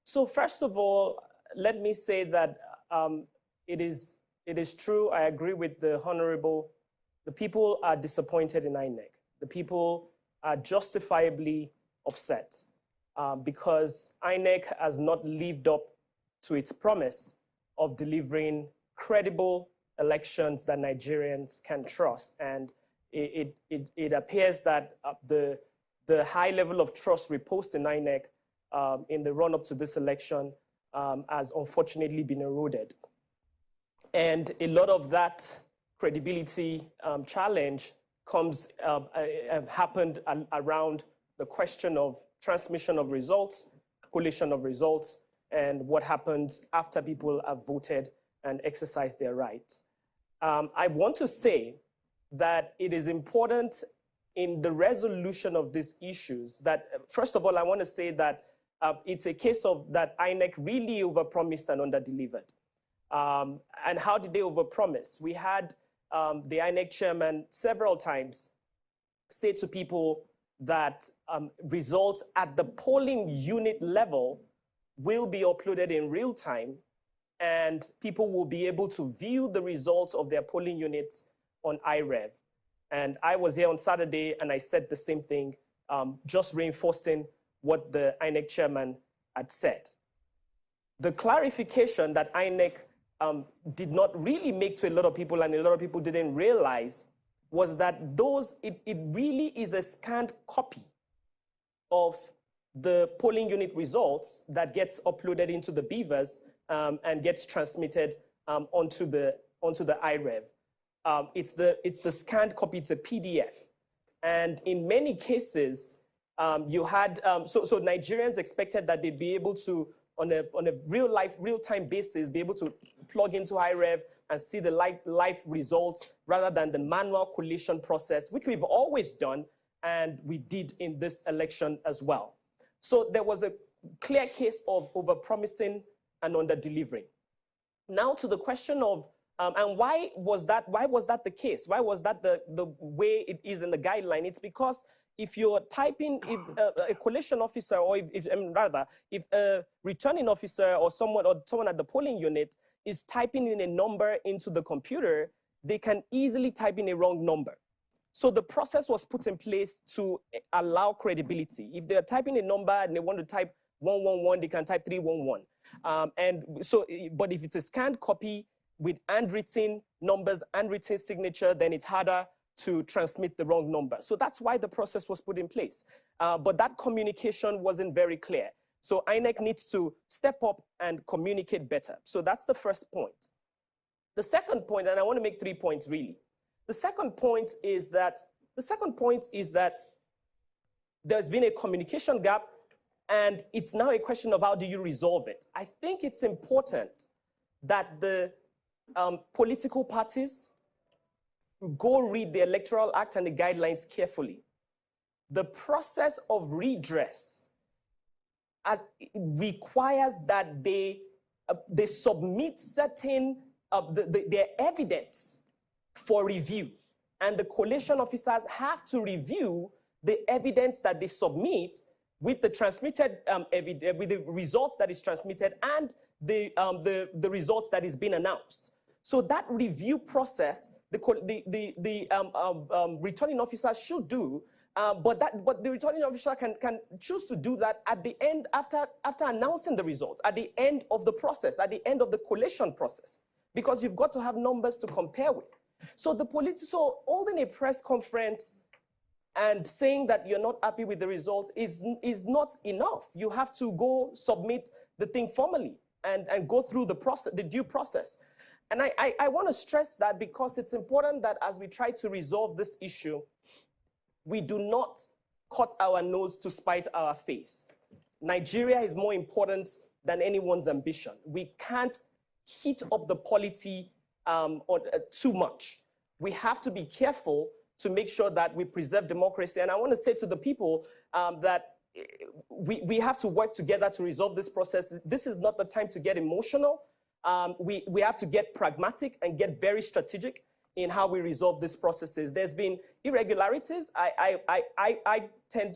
So first of all, let me say that it is true. I agree with the Honorable. The people are disappointed in INEC. The people are justifiably upset because INEC has not lived up to its promise of delivering credible elections that Nigerians can trust. And it appears that the high level of trust reposed in INEC in the run-up to this election has unfortunately been eroded. And a lot of that credibility challenge happened around the question of transmission of results, collation of results, and what happens after people have voted and exercised their rights. I want to say that it is important in the resolution of these issues that, first of all, I want to say that it's a case of that INEC really overpromised and underdelivered. And how did they overpromise? We had the INEC chairman several times say to people that results at the polling unit level will be uploaded in real time, and people will be able to view the results of their polling units on IREV. And I was here on Saturday and I said the same thing, just reinforcing what the INEC chairman had said. The clarification that INEC did not really make to a lot of people, and a lot of people didn't realize, was that it really is a scanned copy of the polling unit results that gets uploaded into the beavers and gets transmitted onto the IREV. It's the scanned copy, it's a PDF. And in many cases, you had, so Nigerians expected that they'd be able to, on a real-time basis, be able to plug into IREV and see the live results rather than the manual collation process, which we've always done, and we did in this election as well. So there was a clear case of overpromising and under-delivering. Now to the question of, and why was that the case? Why was that the way it is in the guideline? It's because if you're typing, if a collation officer, or if a returning officer or someone at the polling unit is typing in a number into the computer, they can easily type in a wrong number. So the process was put in place to allow credibility. If they're typing a number and they want to type 111, they can type 311. But if it's a scanned copy with handwritten numbers, handwritten signature, then it's harder to transmit the wrong number. So that's why the process was put in place. But that communication wasn't very clear. So INEC needs to step up and communicate better. So that's the first point. The second point, and I want to make 3 points really. The second point is that there's been a communication gap, and it's now a question of how do you resolve it. I think it's important that the political parties go read the Electoral Act and the guidelines carefully. The process of redress requires that they submit certain their evidence for review, and the collation officers have to review the evidence that they submit with the transmitted with the results that is transmitted and the results that is being announced. So that review process, the returning officer should do, but the returning officer can choose to do that at the end, after announcing the results, at the end of the process, at the end of the collation process, because you've got to have numbers to compare with. So holding a press conference and saying that you're not happy with the results is not enough. You have to go submit the thing formally and go through the process, the due process. And I want to stress that because it's important that as we try to resolve this issue, we do not cut our nose to spite our face. Nigeria is more important than anyone's ambition. We can't heat up the polity too much. We have to be careful to make sure that we preserve democracy. And I want to say to the people that we have to work together to resolve this process. This is not the time to get emotional. We have to get pragmatic and get very strategic in how we resolve these processes. There's been irregularities. I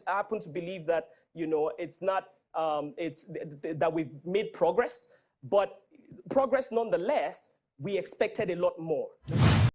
happen to believe that, you know, it's not that we've made progress, but progress nonetheless, we expected a lot more.